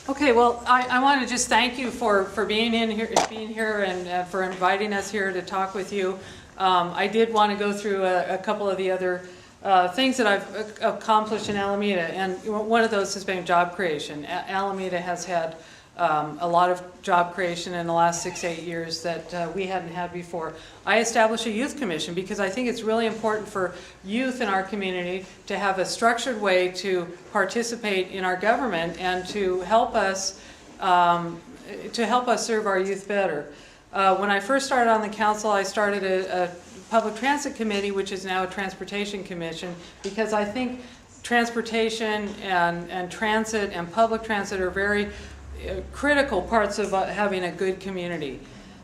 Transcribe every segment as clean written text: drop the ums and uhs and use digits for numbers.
Okay, well, I want to just thank you for being here and for inviting us here to talk with you. I did want to go through a couple of the other things that I've accomplished in Alameda, and one of those has been job creation. Alameda has had a lot of job creation in the last 6-8 years that we hadn't had before. I established a youth commission because I think it's really important for youth in our community to have a structured way to participate in our government and to help us serve our youth better. When I first started on the council, I started a public transit committee, which is now a transportation commission, because I think transportation and transit and public transit are very critical parts of having a good community.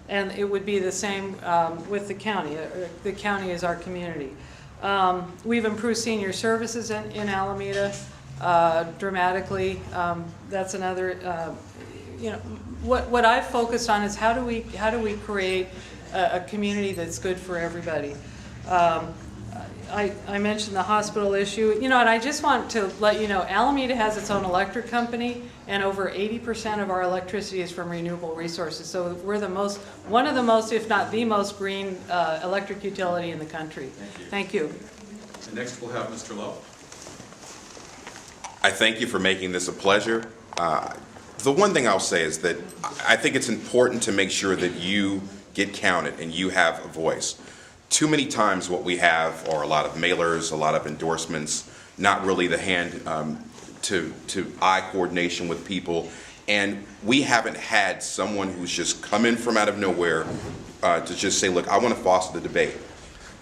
And it would be the same with the county. The county is our community. We've improved senior services in Alameda dramatically. That's another, what I've focused on is how do we create a community that's good for everybody. I mentioned the hospital issue, and I just want to let you know, Alameda has its own electric company, and over 80% of our electricity is from renewable resources. So we're one of the most, if not the most green electric utility in the country. Thank you. Thank you. And next we'll have Mr. Lowe. I thank you for making this a pleasure. The one thing I'll say is that I think it's important to make sure that you get counted and you have a voice. Too many times what we have are a lot of mailers, a lot of endorsements, not really the hand to eye coordination with people, and we haven't had someone who's just come in from out of nowhere to just say, look, I want to foster the debate.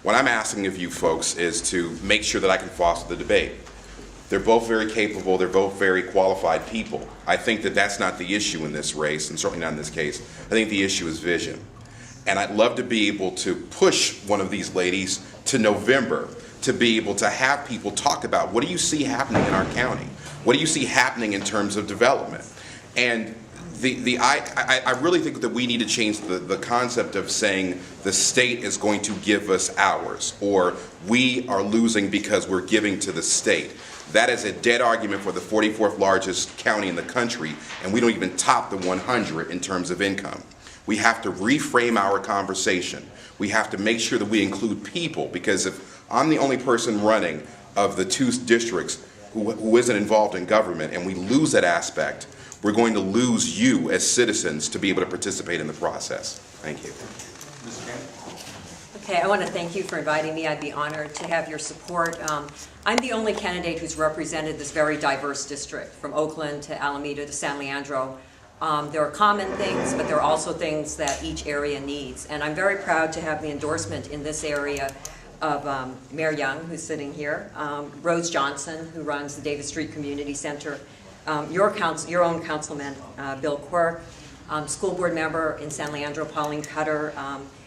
What I'm asking of you folks is to make sure that I can foster the debate. They're both very capable, they're both very qualified people. I think that that's not the issue in this race, and certainly not in this case. I think the issue is vision. And I'd love to be able to push one of these ladies to November to be able to have people talk about what do you see happening in our county? What do you see happening in terms of development? And I really think that we need to change the concept of saying the state is going to give us ours, or we are losing because we're giving to the state. That is a dead argument for the 44th largest county in the country, and we don't even top the 100 in terms of income. We have to reframe our conversation. We have to make sure that we include people, because if I'm the only person running of the 2 districts who isn't involved in government and we lose that aspect, we're going to lose you as citizens to be able to participate in the process. Thank you. Okay, I want to thank you for inviting me. I'd be honored to have your support. I'm the only candidate who's represented this very diverse district, from Oakland to Alameda to San Leandro. There are common things, but there are also things that each area needs. And I'm very proud to have the endorsement in this area of Mayor Young, who's sitting here, Rose Johnson, who runs the Davis Street Community Center, your own councilman, Bill Quirk, school board member in San Leandro, Pauline Cutter,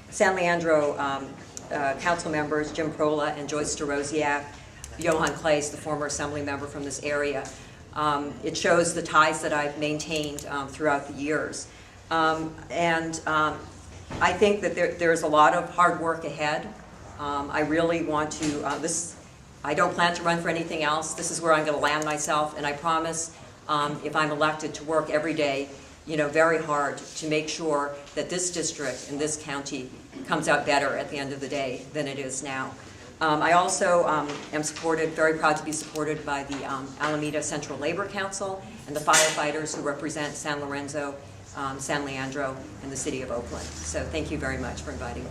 San Leandro council members, Jim Prola and Joyce DeRosiak, Johan Claes, the former assembly member from this area. It shows the ties that I've maintained throughout the years. I think that there's a lot of hard work ahead. I really want to, I don't plan to run for anything else. This is where I'm going to land myself, and I promise, if I'm elected, to work every day, very hard to make sure that this district and this county comes out better at the end of the day than it is now. I also am very proud to be supported by the Alameda Central Labor Council and the firefighters who represent San Lorenzo, San Leandro, and the city of Oakland. So thank you very much for inviting me.